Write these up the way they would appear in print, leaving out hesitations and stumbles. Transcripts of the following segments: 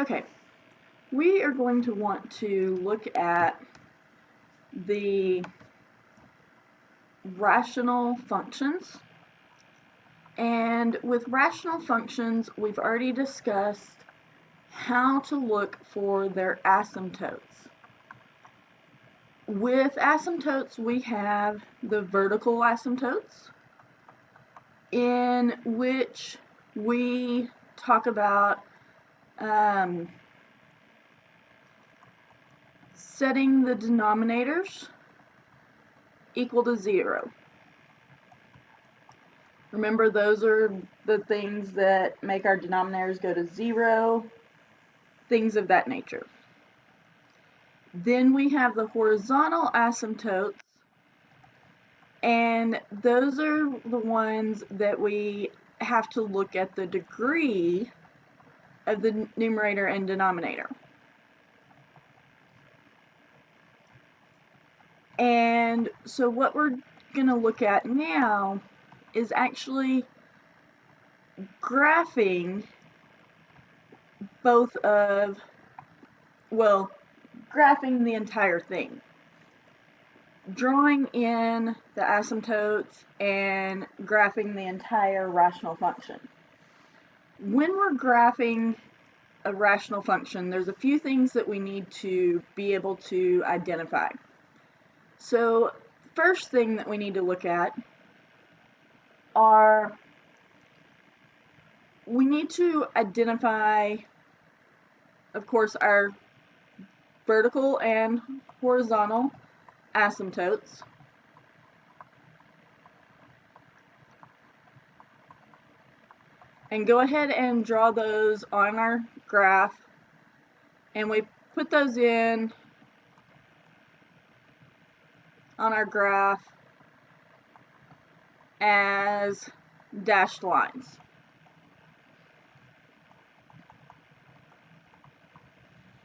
Okay, we are going to want to look at the rational functions. And with rational functions, we've already discussed how to look for their asymptotes. With asymptotes, we have the vertical asymptotes, in which we talk about setting the denominators equal to 0. Remember, those are the things that make our denominators go to 0, things of that nature. Then we have the horizontal asymptotes, and those are the ones that we have to look at the degree of the numerator and denominator. And so what we're going to look at now is actually graphing graphing the entire thing. Drawing in the asymptotes and graphing the entire rational function. When we're graphing a rational function, there's a few things that we need to be able to identify. So, first thing that we need to look at we need to identify, of course, our vertical and horizontal asymptotes. And go ahead and draw those on our graph. And we put those in on our graph as dashed lines.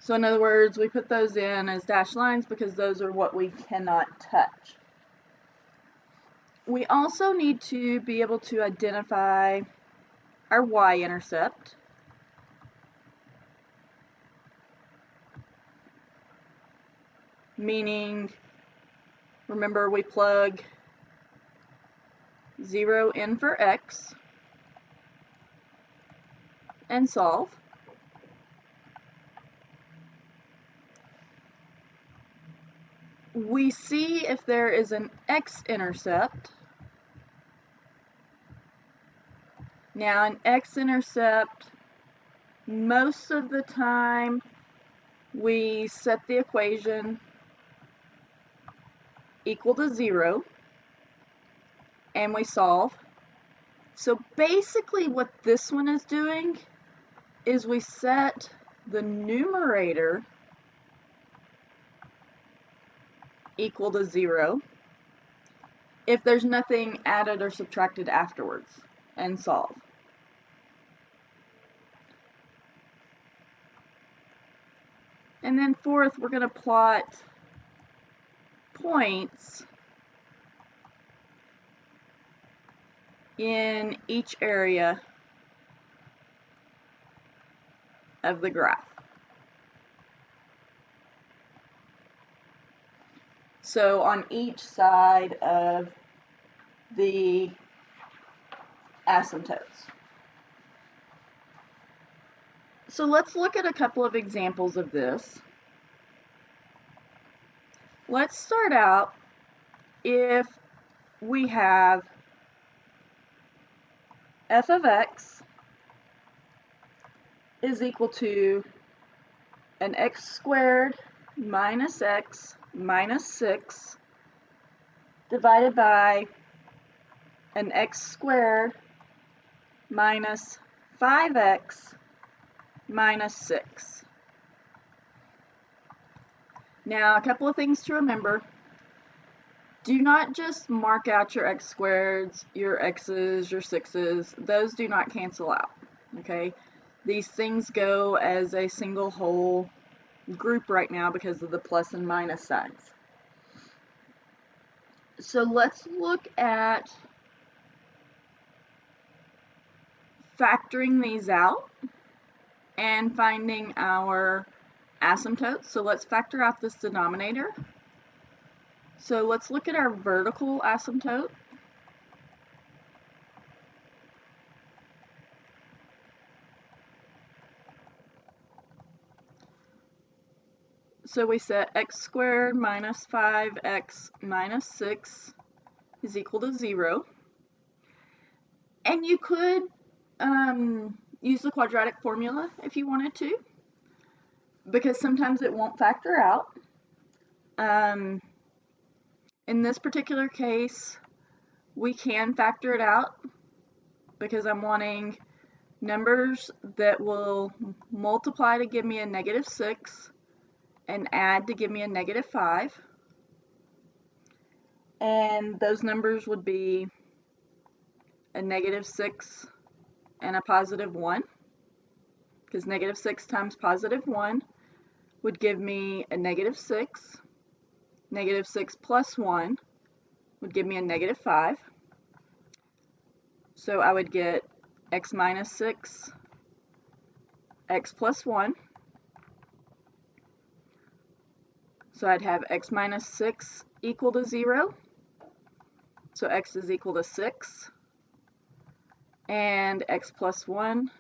So in other words, we put those in as dashed lines because those are what we cannot touch. We also need to be able to identify our y-intercept. Meaning, remember, we plug 0 in for x and solve. We see if there is an x-intercept. Now, an x-intercept, most of the time, we set the equation equal to 0, and we solve. So basically what this one is doing is we set the numerator equal to 0 if there's nothing added or subtracted afterwards, and solve. And then fourth, we're going to plot points in each area of the graph. So on each side of the asymptotes. So let's look at a couple of examples of this. Let's start out if we have f of x is equal to an x squared minus x minus 6 divided by an x squared minus 5x minus 6. Now, a couple of things to remember. Do not just mark out your x squareds, your x's, your 6's. Those do not cancel out, okay? These things go as a single whole group right now because of the plus and minus signs. So let's look at factoring these out. and finding our asymptotes. So let's factor out this denominator. So let's look at our vertical asymptote. So we set x squared minus 5x minus 6 is equal to 0. And you could use the quadratic formula if you wanted to, because sometimes it won't factor out. In this particular case, we can factor it out because I'm wanting numbers that will multiply to give me a negative 6 and add to give me a negative 5. And those numbers would be a negative 6 and a positive 1, because negative 6 times positive 1 would give me a negative 6. Negative 6 plus 1 would give me a negative 5. So I would get x minus 6, x plus 1. So I'd have x minus 6 equal to 0. So x is equal to 6. And x plus 1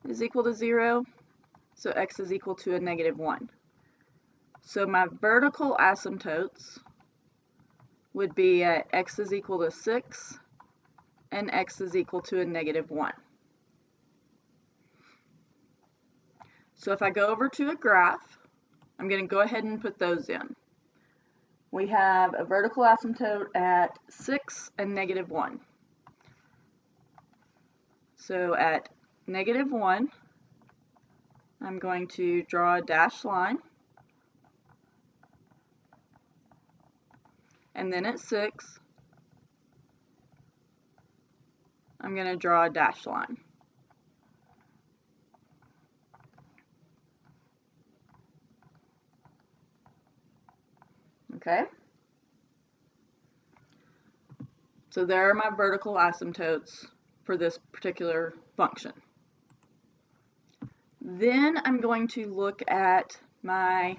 is equal to 0. So x is equal to a negative 1. So my vertical asymptotes would be at x is equal to 6 and x is equal to a negative 1. So if I go over to a graph, I'm going to go ahead and put those in. We have a vertical asymptote at 6 and negative 1. So at negative 1, I'm going to draw a dashed line. And then at 6, I'm going to draw a dashed line. Okay? So there are my vertical asymptotes for this particular function. Then I'm going to look at my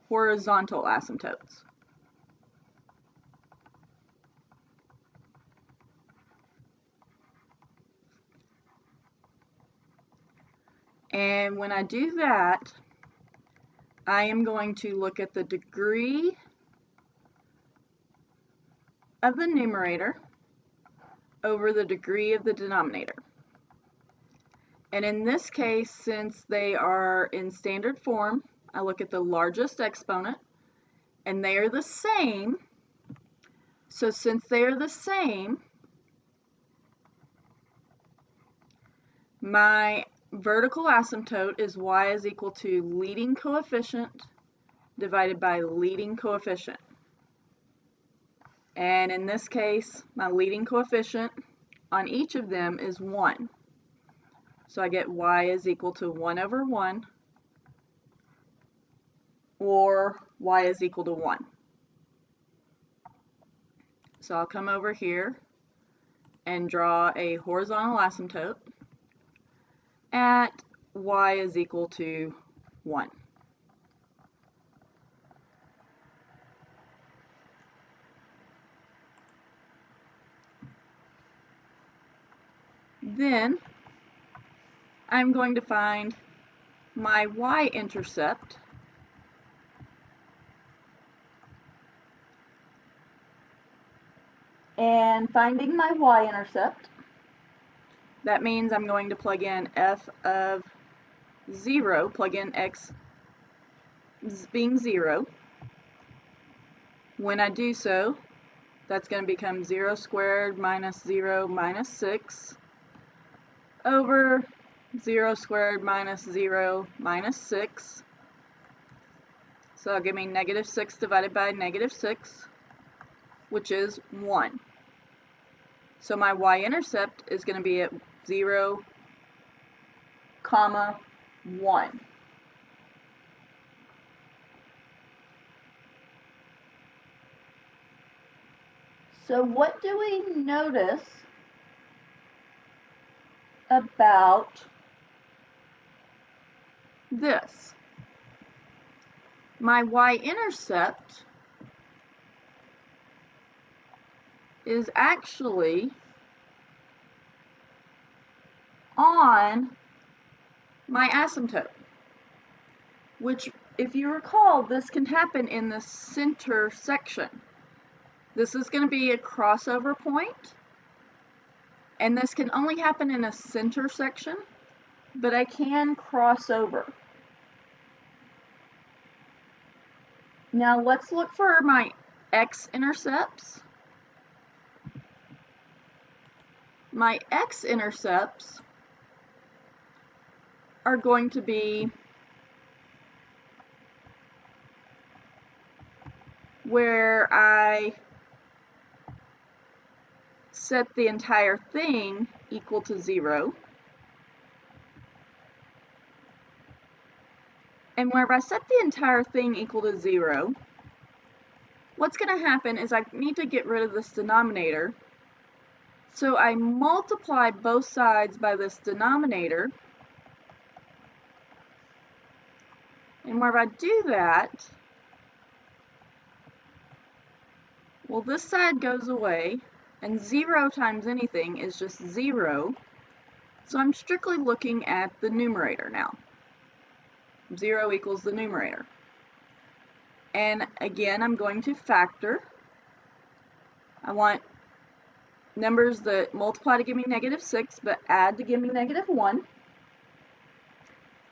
horizontal asymptotes. And when I do that, I am going to look at the degree of the numerator over the degree of the denominator. And in this case, since they are in standard form, I look at the largest exponent, and they are the same. So since they are the same, my vertical asymptote is y is equal to leading coefficient divided by leading coefficient. And in this case, my leading coefficient on each of them is 1. So I get y is equal to 1 over 1, or y is equal to 1. So I'll come over here and draw a horizontal asymptote at y is equal to 1. Then I'm going to find my y-intercept, and finding my y-intercept, that means I'm going to plug in f of 0, plug in x being 0. When I do so, that's going to become 0 squared minus 0 minus 6 over 0 squared minus 0 minus 6. So that'll give me negative 6 divided by negative 6, which is 1. So my y-intercept is going to be at 0, 1. So what do we notice about this. My y-intercept is actually on my asymptote, which, if you recall, this can happen in the center section. This is going to be a crossover point, and this can only happen in a center section, but I can cross over. Now let's look for my x-intercepts. My x-intercepts are going to be where I set the entire thing equal to 0. And wherever I set the entire thing equal to 0, what's going to happen is I need to get rid of this denominator. So I multiply both sides by this denominator. And wherever I do that, well, this side goes away, and 0 times anything is just 0. So I'm strictly looking at the numerator now. 0 equals the numerator. And again, I'm going to factor. I want numbers that multiply to give me -6, but add to give me -1.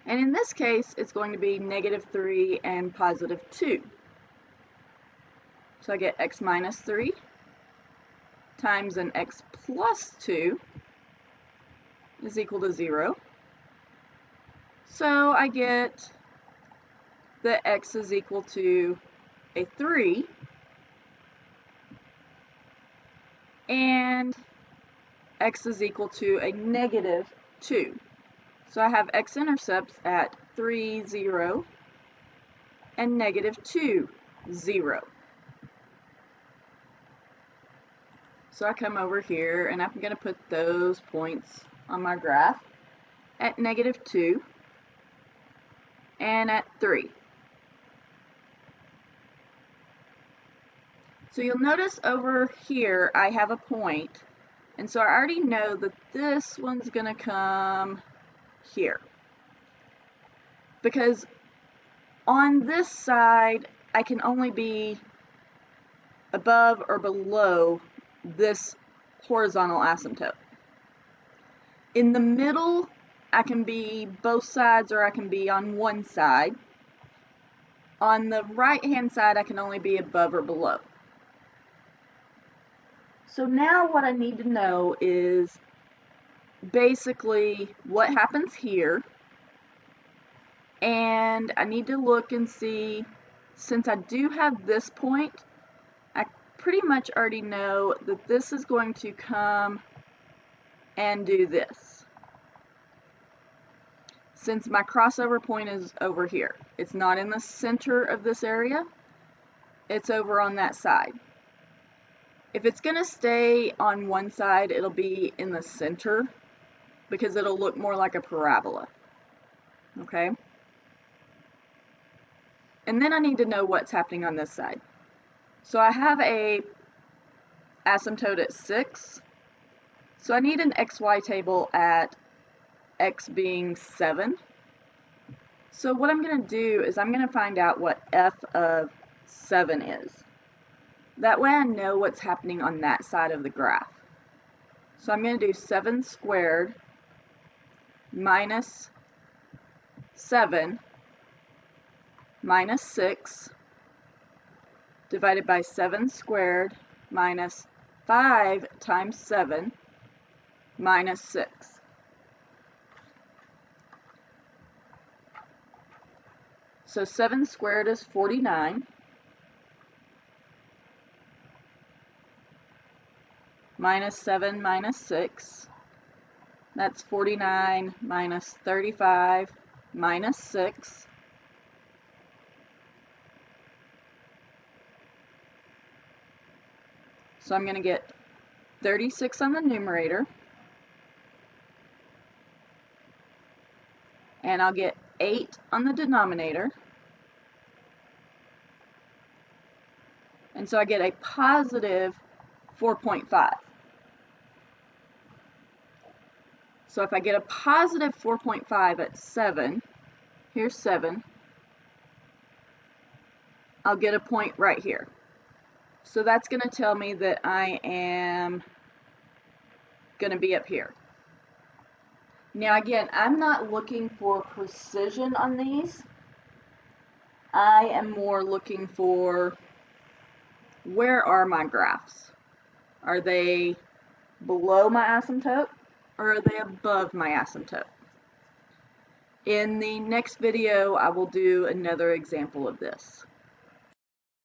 And in this case, it's going to be -3 and +2. So I get x minus 3 times an x plus 2 is equal to 0. So I get that x is equal to a 3, and x is equal to a -2. So I have x-intercepts at 3, 0, and -2, 0. So I come over here and I'm going to put those points on my graph at -2 and at 3. So you'll notice over here I have a point, and so I already know that this one's going to come here, because on this side I can only be above or below this horizontal asymptote. In the middle, I can be both sides, or I can be on one side. On the right hand side, I can only be above or below. So now what I need to know is basically what happens here, and I need to look and see, since I do have this point, I pretty much already know that this is going to come and do this. Since my crossover point is over here, it's not in the center of this area, it's over on that side. If it's going to stay on one side, it'll be in the center, because it'll look more like a parabola. Okay? And then I need to know what's happening on this side. So I have a asymptote at 6. So I need an XY table at x being 7. So what I'm going to do is I'm going to find out what f of 7 is. That way I know what's happening on that side of the graph. So I'm going to do 7 squared minus 7 minus 6 divided by 7 squared minus 5 times 7 minus 6. So 7 squared is 49. Minus 7 minus 6. That's 49 minus 35 minus 6. So I'm going to get 36 on the numerator, and I'll get 8 on the denominator. And so I get a positive 4.5. So if I get a positive 4.5 at 7, here's 7, I'll get a point right here. So that's going to tell me that I am going to be up here. Now again, I'm not looking for precision on these. I am more looking for, where are my graphs? Are they below my asymptote or are they above my asymptote? In the next video, I will do another example of this.